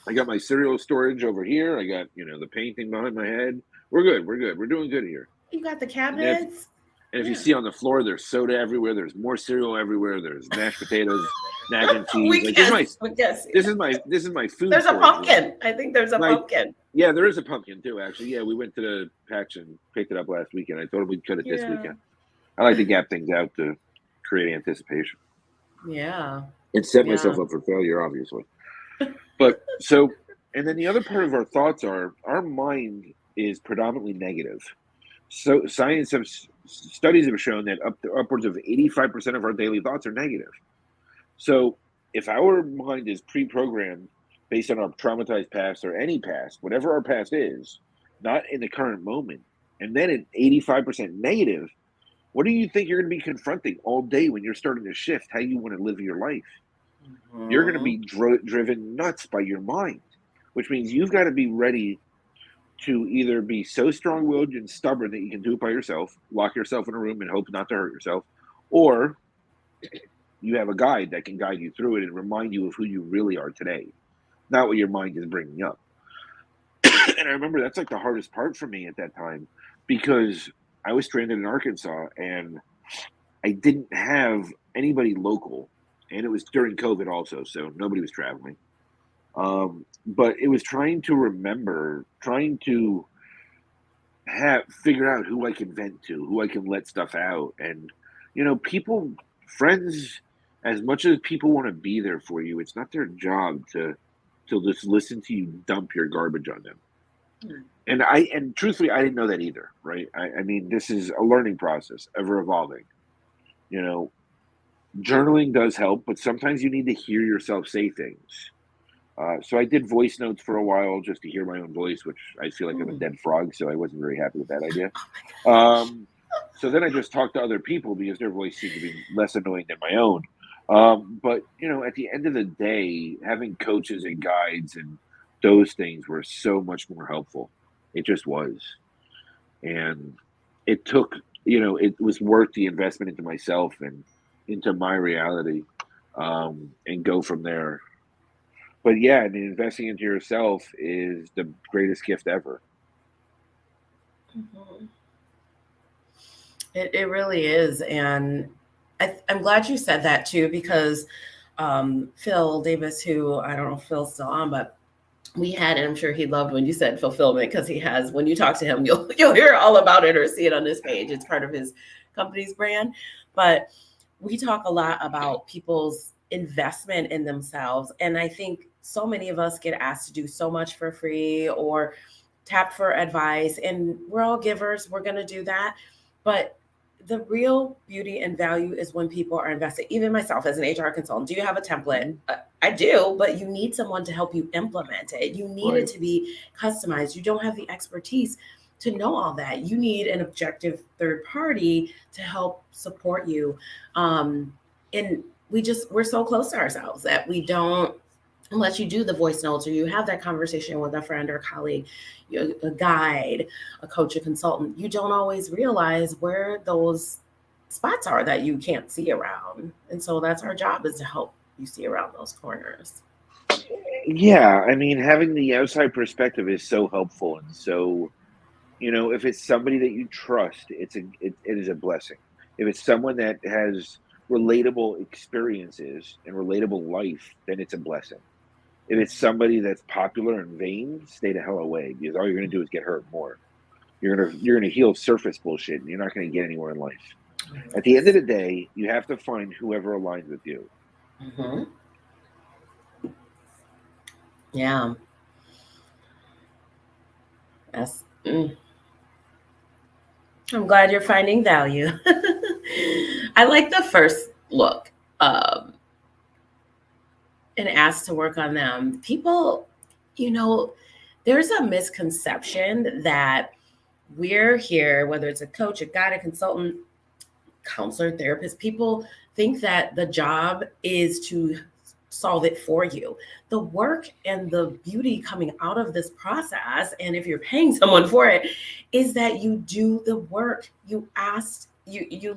I got my cereal storage over here. I got, the painting behind my head. We're good. We're good. We're doing good here. You got the And if cabinets. and if you Yeah. see on the floor, there's soda everywhere. There's more cereal everywhere. There's mashed potatoes, mac and cheese. we Like guess. We guess. this is my food There's a storage room. pumpkin. I think there's a My pumpkin. Yeah, there is a pumpkin too. Actually, yeah, we went to the patch and picked it up last weekend. I thought we'd cut it this Yeah. weekend. I like to gap things out to create anticipation Yeah. and set Yeah. myself up for failure, obviously. But so, and then the other part of our thoughts are our mind is predominantly negative. So studies have shown that upwards of 85% of our daily thoughts are negative. So if our mind is pre-programmed based on our traumatized past or any past, whatever our past is, not in the current moment, and then at 85% negative, what do you think you're going to be confronting all day when you're starting to shift how you want to live your life? You're going to be driven nuts by your mind, which means you've got to be ready to either be so strong-willed and stubborn that you can do it by yourself, lock yourself in a room and hope not to hurt yourself, or you have a guide that can guide you through it and remind you of who you really are today, not what your mind is bringing up. And I remember that's like the hardest part for me at that time, because I was stranded in Arkansas and I didn't have anybody local, and it was during COVID also, so nobody was traveling. But it was trying to remember, trying to figure out who I can vent to, who I can let stuff out. And, people, friends, as much as people want to be there for you, it's not their job to just listen to you dump your garbage on them. And truthfully, I didn't know that either, right? I mean, this is a learning process, ever evolving. Journaling does help, but sometimes you need to hear yourself say things. So I did voice notes for a while just to hear my own voice, which I feel like I'm a dead frog, so I wasn't very happy with that idea. So then I just talked to other people because their voice seemed to be less annoying than my own. But, at the end of the day, having coaches and guides and those things were so much more helpful. It just was. And it took, it was worth the investment into myself and into my reality, and go from there. But yeah, I mean, investing into yourself is the greatest gift ever. It really is. And I'm glad you said that too, because Phil Davis, who I don't know if Phil's still on, but we had, and I'm sure he loved when you said fulfillment, because he has, when you talk to him, you'll hear all about it or see it on this page. It's part of his company's brand. But we talk a lot about people's investment in themselves. And I think so many of us get asked to do so much for free or tap for advice, and we're all givers. We're going to do that. But the real beauty and value is when people are invested. Even myself as an HR consultant, do you have a template? I do, but you need someone to help you implement it. You need it to be customized. You don't have the expertise to know all that. You need an objective third party to help support you. And we're so close to ourselves that we don't, unless you do the voice notes or you have that conversation with a friend or colleague, a guide, a coach, a consultant, you don't always realize where those spots are that you can't see around. And so that's our job, is to help you see around those corners. Yeah, I mean, having the outside perspective is so helpful. And so, if it's somebody that you trust, it is a blessing. If it's someone that has relatable experiences and relatable life, then it's a blessing. If it's somebody that's popular and vain, stay the hell away, because all you're going to do is get hurt more. You're going to heal surface bullshit, and you're not going to get anywhere in life. At the end of the day, you have to find whoever aligns with you. Yeah. That's. I'm glad you're finding value. I like the first look. And asked to work on them. People, there's a misconception that we're here, whether it's a coach, a guide, a consultant, counselor, therapist, people think that the job is to solve it for you. The work and the beauty coming out of this process, and if you're paying someone for it, is that you do the work. You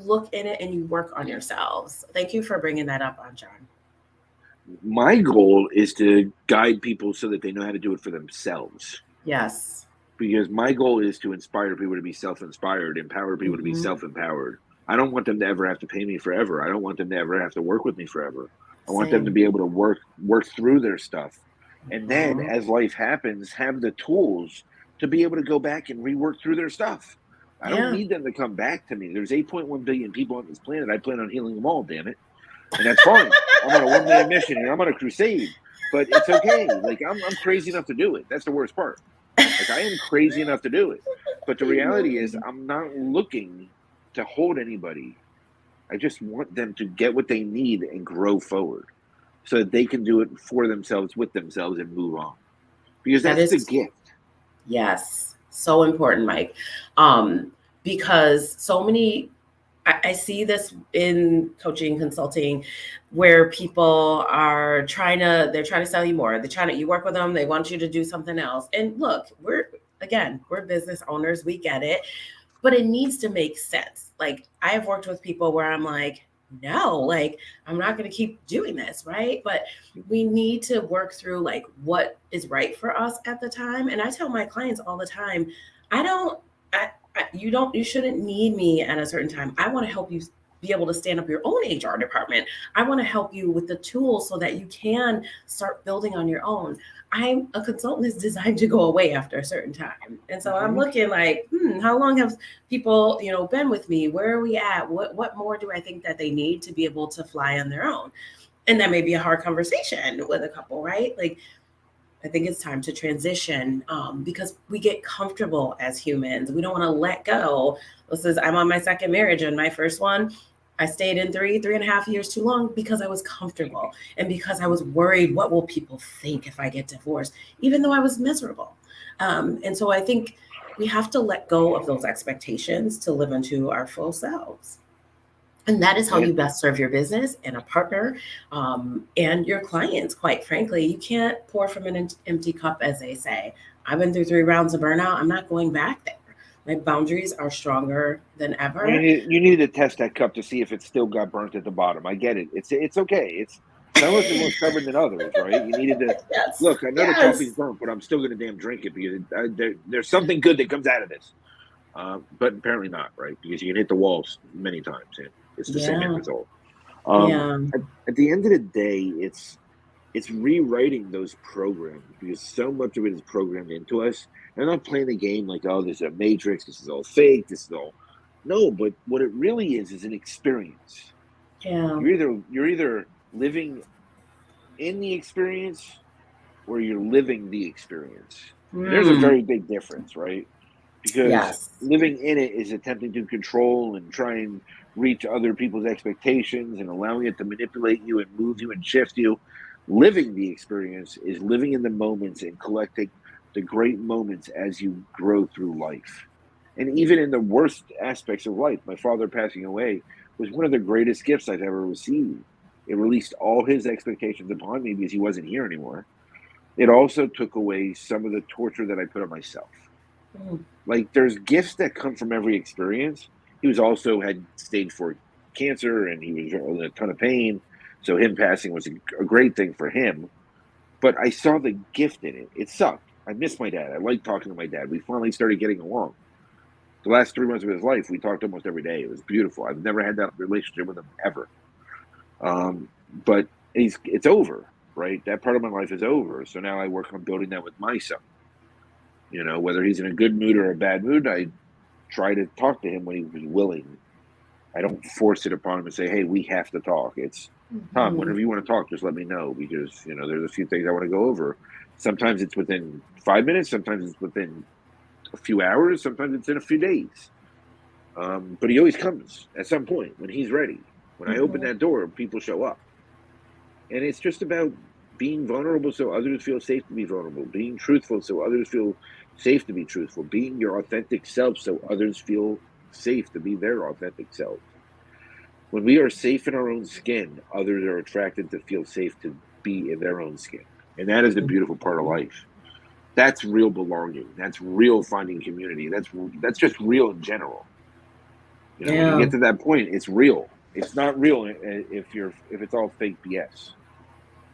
look in it and you work on yourselves. Thank you for bringing that up, John. My goal is to guide people so that they know how to do it for themselves. Yes. Because my goal is to inspire people to be self-inspired, empower people to be self-empowered. I don't want them to ever have to pay me forever. I don't want them to ever have to work with me forever. I want them to be able to work through their stuff. And then as life happens, have the tools to be able to go back and rework through their stuff. I don't need them to come back to me. There's 8.1 billion people on this planet. I plan on healing them all, damn it. And that's fine. I'm on a one-man mission and I'm on a crusade. But it's okay. Like, I'm crazy enough to do it. That's the worst part. Like, I am crazy enough to do it. But the reality is, I'm not looking to hold anybody. I just want them to get what they need and grow forward so that they can do it for themselves, with themselves, and move on. Because that's the gift. Yes. So important, Mike. Because so many I see this in coaching, consulting, where people are they're trying to sell you more. You work with them, they want you to do something else. And look, we're business owners, we get it, but it needs to make sense. Like, I've worked with people where I'm like, no, like, I'm not going to keep doing this, right? But we need to work through like what is right for us at the time. And I tell my clients all the time, I don't, you shouldn't need me at a certain time. I want to help you be able to stand up your own HR department. I want to help you with the tools so that you can start building on your own. I'm a consultant is designed to go away after a certain time. And so I'm looking like, how long have people, been with me? Where are we at? What more do I think that they need to be able to fly on their own? And that may be a hard conversation with a couple, right? Like, I think it's time to transition because we get comfortable as humans. We don't want to let go. I'm on my second marriage, and my first one, I stayed in 3.5 years too long because I was comfortable and because I was worried, what will people think if I get divorced, even though I was miserable. And so I think we have to let go of those expectations to live into our full selves. And that is how you best serve your business and a partner and your clients, quite frankly. You can't pour from an empty cup, as they say. I've been through 3 rounds of burnout. I'm not going back there. My boundaries are stronger than ever. You need to test that cup to see if it's still got burnt at the bottom. I get it. It's okay. It's some of us are more stubborn than others, right? You needed to look. I know the coffee's burnt, but I'm still going to damn drink it because there's something good that comes out of this. But apparently not, right? Because you can hit the walls many times and it's the same end result. At the end of the day, it's rewriting those programs because so much of it is programmed into us. They're not playing the game like, oh, this is a matrix, this is all fake, this is all. No, but what it really is an experience. Yeah. You're either living in the experience or you're living the experience. And there's a very big difference, right? Because living in it is attempting to control and try and reach other people's expectations and allowing it to manipulate you and move you and shift you. Living the experience is living in the moments and collecting the great moments as you grow through life. And even in the worst aspects of life, my father passing away was one of the greatest gifts I've ever received. It released all his expectations upon me because he wasn't here anymore. It also took away some of the torture that I put on myself. Like, there's gifts that come from every experience. He was also had stage 4 cancer and he was in a ton of pain. So him passing was a great thing for him. But I saw the gift in it. It sucked. I miss my dad. I like talking to my dad. We finally started getting along. The last 3 months of his life, we talked almost every day. It was beautiful. I've never had that relationship with him ever. But it's over, right? That part of my life is over. So now I work on building that with my son. Whether he's in a good mood or a bad mood, I try to talk to him when he was willing. I don't force it upon him and say, hey, we have to talk. It's, Tom, whenever you want to talk, just let me know because, there's a few things I want to go over. Sometimes it's within 5 minutes. Sometimes it's within a few hours. Sometimes it's in a few days. But he always comes at some point when he's ready. When I open that door, people show up. And it's just about being vulnerable so others feel safe to be vulnerable, being truthful so others feel safe to be truthful, being your authentic self so others feel safe to be their authentic self. When we are safe in our own skin, others are attracted to feel safe to be in their own skin. And that is the beautiful part of life. That's real belonging. That's real finding community. That's just real in general. When you get to that point, it's real. It's not real if it's all fake BS.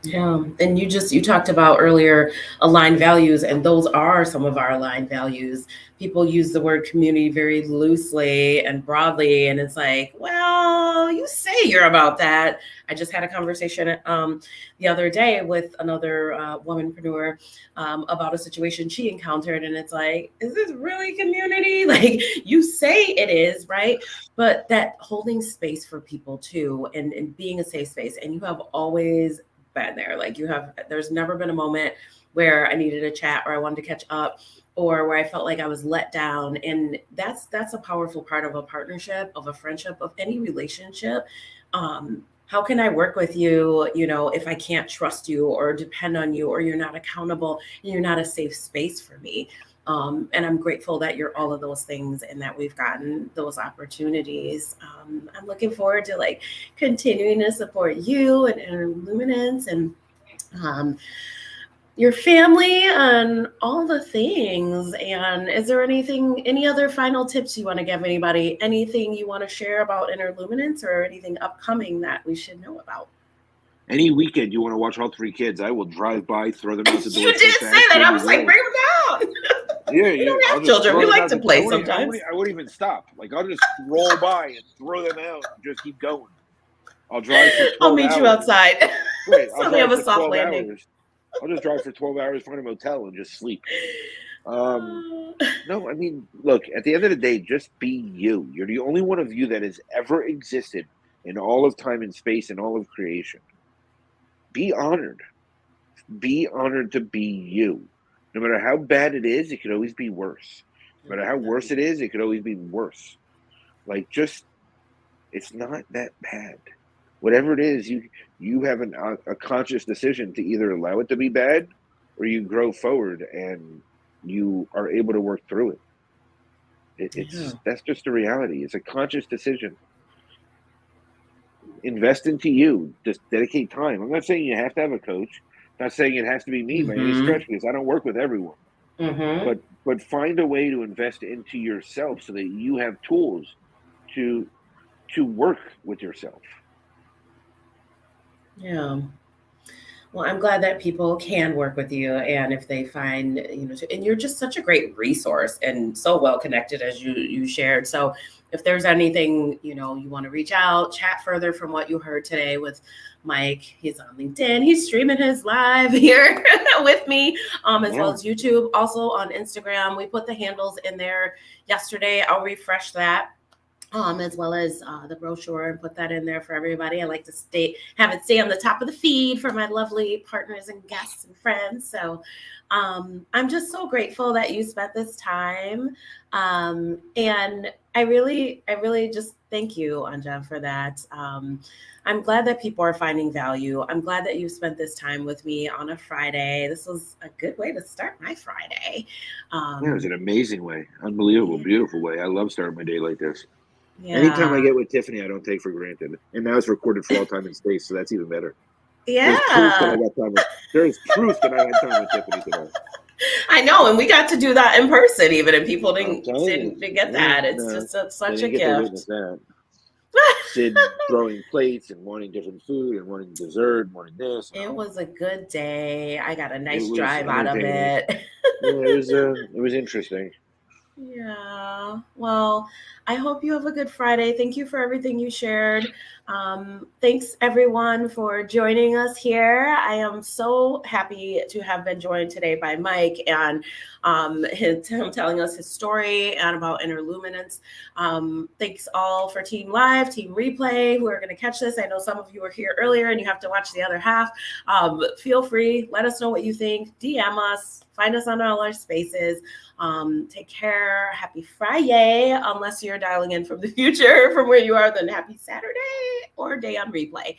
Yeah. And you talked about earlier aligned values, and those are some of our aligned values. People use the word community very loosely and broadly. And it's like, well, you say you're about that. I just had a conversation the other day with another womanpreneur about a situation she encountered. And it's like, is this really community? Like, you say it is, right? But that holding space for people too, and being a safe space. And you have always been there. Like, there's never been a moment where I needed a chat or I wanted to catch up or where I felt like I was let down. And that's a powerful part of a partnership, of a friendship, of any relationship. How can I work with you, if I can't trust you or depend on you, or you're not accountable and you're not a safe space for me? And I'm grateful that you're all of those things and that we've gotten those opportunities. I'm looking forward to like continuing to support you and Interluminance and um, your family and all the things. And is there any other final tips you want to give anybody? Anything you want to share about Interluminance or anything upcoming that we should know about? Any weekend you want to watch all three kids, I will drive by, throw them out the door. You did say that. I was like, bring them down. Yeah, We don't I'll have just children. throw We them like out to the- play I wouldn't- sometimes. I wouldn't even stop. Like, I'll just roll by and throw them out and just keep going. I'll drive for 12 I'll meet hours. you outside. Wait, So I'll we have drive a for soft 12 landing. hours. I'll just drive for 12 hours, find a motel, and just sleep. No, I mean, look, at the end of the day, just be you. You're the only one of you that has ever existed in all of time and space and all of creation. Be honored. Be honored to be you. No matter how bad it is, it could always be worse. No matter how worse it is, it could always be worse. Like, just, it's not that bad. Whatever it is, you have a conscious decision to either allow it to be bad or you grow forward and you are able to work through it. That's just the reality. It's a conscious decision. Invest into you. Just dedicate time. I'm not saying you have to have a coach. I'm not saying it has to be me by any stretch because I don't work with everyone. But find a way to invest into yourself so that you have tools to work with yourself. Yeah. Well, I'm glad that people can work with you, and if they find, and you're just such a great resource and so well connected as you shared. So, if there's anything you want to reach out, chat further from what you heard today with Mike, he's on LinkedIn. He's streaming his live here with me, as well as YouTube. Also on Instagram, we put the handles in there yesterday. I'll refresh that. As well as the brochure and put that in there for everybody. I like to have it stay on the top of the feed for my lovely partners and guests and friends. So I'm just so grateful that you spent this time. And I really just thank you, Anja, for that. I'm glad that people are finding value. I'm glad that you spent this time with me on a Friday. This was a good way to start my Friday. Yeah, it was an amazing way. Unbelievable, beautiful way. I love starting my day like this. Yeah. Anytime I get with Tiffany, I don't take for granted. And now it's recorded for all time and space, so that's even better. Yeah. There's proof that I had time with Tiffany today. I know, and we got to do that in person even, and people didn't get that. It's just such a gift. Sid throwing plates and wanting different food and wanting dessert and wanting this. It was a good day. I got a nice drive out of it. Yeah, it was interesting. Yeah. Well, I hope you have a good Friday. Thank you for everything you shared. Thanks everyone for joining us here. I am so happy to have been joined today by Mike and him telling us his story and about Interluminance. Thanks all for Team Live, Team Replay, who are going to catch this. I know some of you were here earlier and you have to watch the other half. Feel free. Let us know what you think. DM us. Find us on all our spaces. Take care. Happy Friday. Unless you're dialing in from the future from where you are, then happy Saturday or day on replay.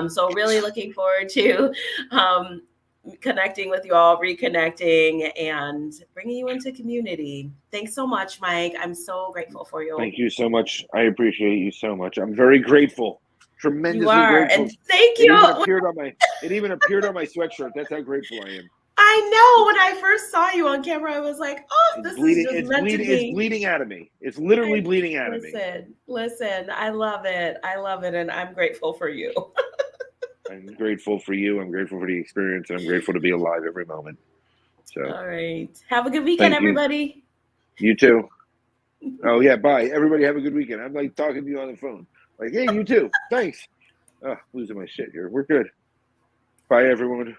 So really looking forward to connecting with you all, reconnecting, and bringing you into community. Thanks so much, Mike. I'm so grateful for you. Thank you so much. I appreciate you so much. I'm very grateful. Tremendously grateful. And thank you. It even appeared on my sweatshirt. That's how grateful I am. I know. When I first saw you on camera, I was like, "Oh, this is just meant to be." It's bleeding out of me. It's literally bleeding out of me. Listen. I love it, and I'm grateful for you. I'm grateful for you. I'm grateful for the experience, and I'm grateful to be alive every moment. So, all right. Have a good weekend, everybody. You too. Oh yeah, bye. Everybody have a good weekend. I'm like talking to you on the phone. Like, hey, you too. Thanks. Oh, losing my shit here. We're good. Bye, everyone.